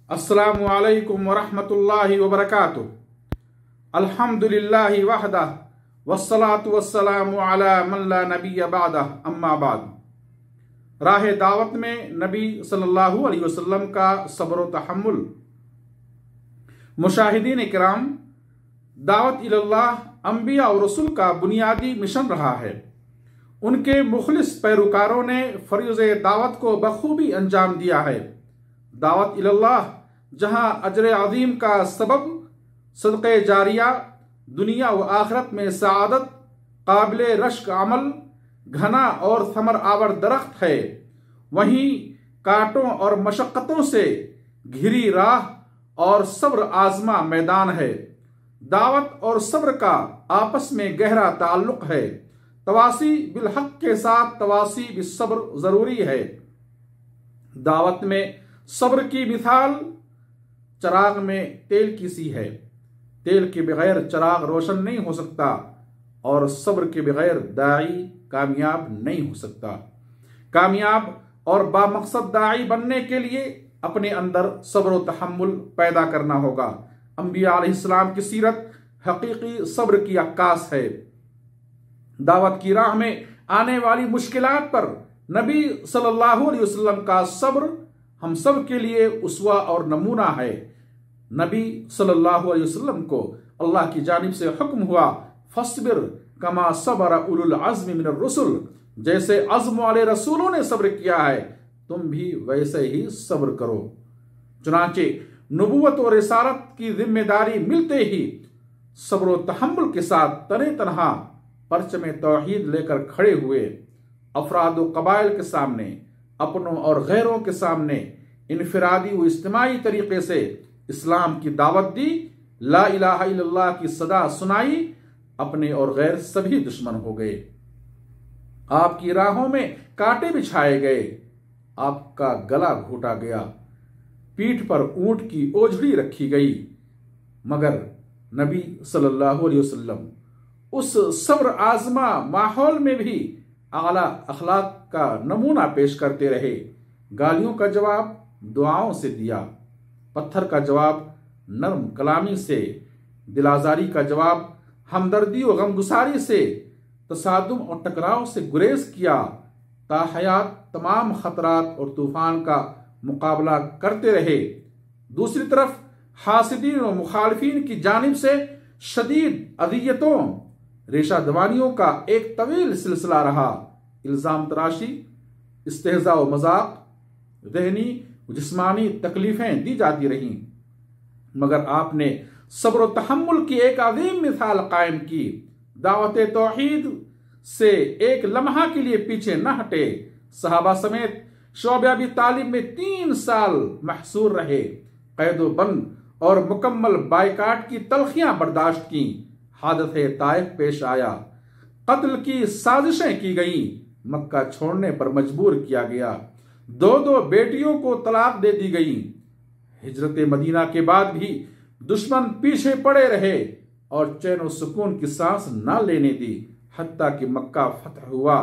अस्सलामु अलैकुम वरहमतुल्लाहि वबरकातुह। अल्हम्दुलिल्लाहि वहदह वस्सलातु वस्सलामु अला मन ला नबिय्य बअदह, अम्मा बाद। राह दावत में नबी सल्लल्लाहु अलैहि वसल्लम का सब्र व तहम्मुल। मुशाहिदीन इकराम, दावत इलल्लाह अंबिया और रसूल का बुनियादी मिशन रहा है। उनके मुखलिस पैरोकारों ने फरीज़े दावत को बखूबी अंजाम दिया है। दावत इलल्लाह जहां अजर अजीम का सबब सदक़े जारिया, दुनिया व आखिरत में सआदत, काबिले रश्क अमल, घना और थमर आवर दरख्त है, वहीं कांटों और मशक्क़तों से घिरी राह और सब्र आजमा मैदान है। दावत और सब्र का आपस में गहरा ताल्लुक है। तवासी बिल हक के साथ तवासी बिस सब्र जरूरी है। दावत में सब्र की मिसाल चराग में तेल की सी है। तेल के बगैर चराग रोशन नहीं हो सकता और सब्र के बगैर दाई कामयाब नहीं हो सकता। कामयाब और बामकसद दाई बनने के लिए अपने अंदर सब्र व तहम्मुल पैदा करना होगा। अंबिया अलैहिस्सलाम की सीरत हकीकी सब्र की अक्कास है। दावत की राह में आने वाली मुश्किलात पर नबी सल्लल्लाहु अलैहि वसल्लम का सब्र हम सब के लिए उसवा और नमूना है। नबी सल्लल्लाहु अलैहि वसल्लम को अल्लाह की जानिब से हुक्म हुआ, फस्बिर कमा सबर उलुल अज़्म मिनर रुसुल। जैसे अज़्म वाले रसूलों ने सब्र किया है, तुम भी वैसे ही सब्र करो। चुनांचे नबूवत और रिसालत की जिम्मेदारी मिलते ही सब्र व तहम्मुल के साथ तने तनहा परचम तौहीद लेकर खड़े हुए अफराद व कबाइल के सामने, अपनों और गैरों के सामने इनफिरादी व इज्तिमाई तरीके से इस्लाम की दावत दी, ला इलाहा इल्लल्लाह की सदा सुनाई। अपने और गैर सभी दुश्मन हो गए। आपकी राहों में कांटे बिछाए गए, आपका गला घोटा गया, पीठ पर ऊंट की ओझड़ी रखी गई। मगर नबी सल्लल्लाहु अलैहि वसल्लम उस सब्र आजमा माहौल में भी आला अखलाक का नमूना पेश करते रहे। गालियों का जवाब दुआओं से दिया, पत्थर का जवाब नरम कलामी से, दिलाजारी का जवाब हमदर्दी और गमगुसारी से, तसादुम और टकराव से गुरेज किया। ताहयात तमाम खतरात और तूफान का मुकाबला करते रहे। दूसरी तरफ हासिदीन और मुखालिफिन की जानिब से शदीद अदियतों, रेशा दवानियों का एक तवील सिलसिला रहा। इल्जाम तराशी, इस्तेहजा व मजाक, ज़हनी जिस्मानी तकलीफें दी जाती रहीं, मगर आपने सब्र व तहम्मुल की एक अजीम मिसाल कायम की। दावत तौहीद से एक लम्हा के लिए पीछे न हटे। सहाबा समेत शोबे अबी तालिब में 3 साल महसूर रहे। कैदो बंद और मुकम्मल बायकाट की तलखियां बर्दाश्त की। हादसे ताइफ पेश आया, कत्ल की साजिशें की गई, मक्का छोड़ने पर मजबूर किया गया, 2 बेटियों को तलाक दे दी गई। हिजरत मदीना के बाद भी दुश्मन पीछे पड़े रहे और चैन और सुकून की सांस न लेने दी। हत्ता कि मक्का फतह हुआ,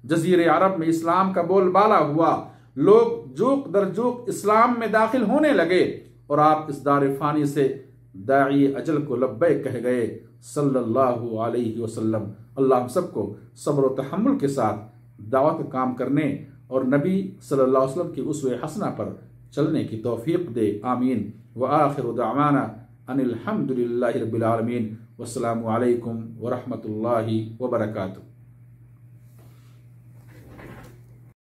जजीरे अरब में इस्लाम का बोलबाला हुआ, लोग जूक दर जूक इस्लाम में दाखिल होने लगे और आप इस दार फानी से दाई अजल को लब्बैक कह गए सल्लल्लाहु अलैहि वसल्लम। अल्लाह हम सबको सब्र व तहम्मुल के साथ दावत काम करने और नबी सल्लल्लाहु अलैहि वसल्लम की उसवे हसना पर चलने की तौफीक दे। आमीन। व आखिरु दअवाना अनिल हम्दुलिल्लाहि रब्बिल आलमीन। वस्सलामु अलैकुम व रहमतुल्लाहि व बरकातुहू।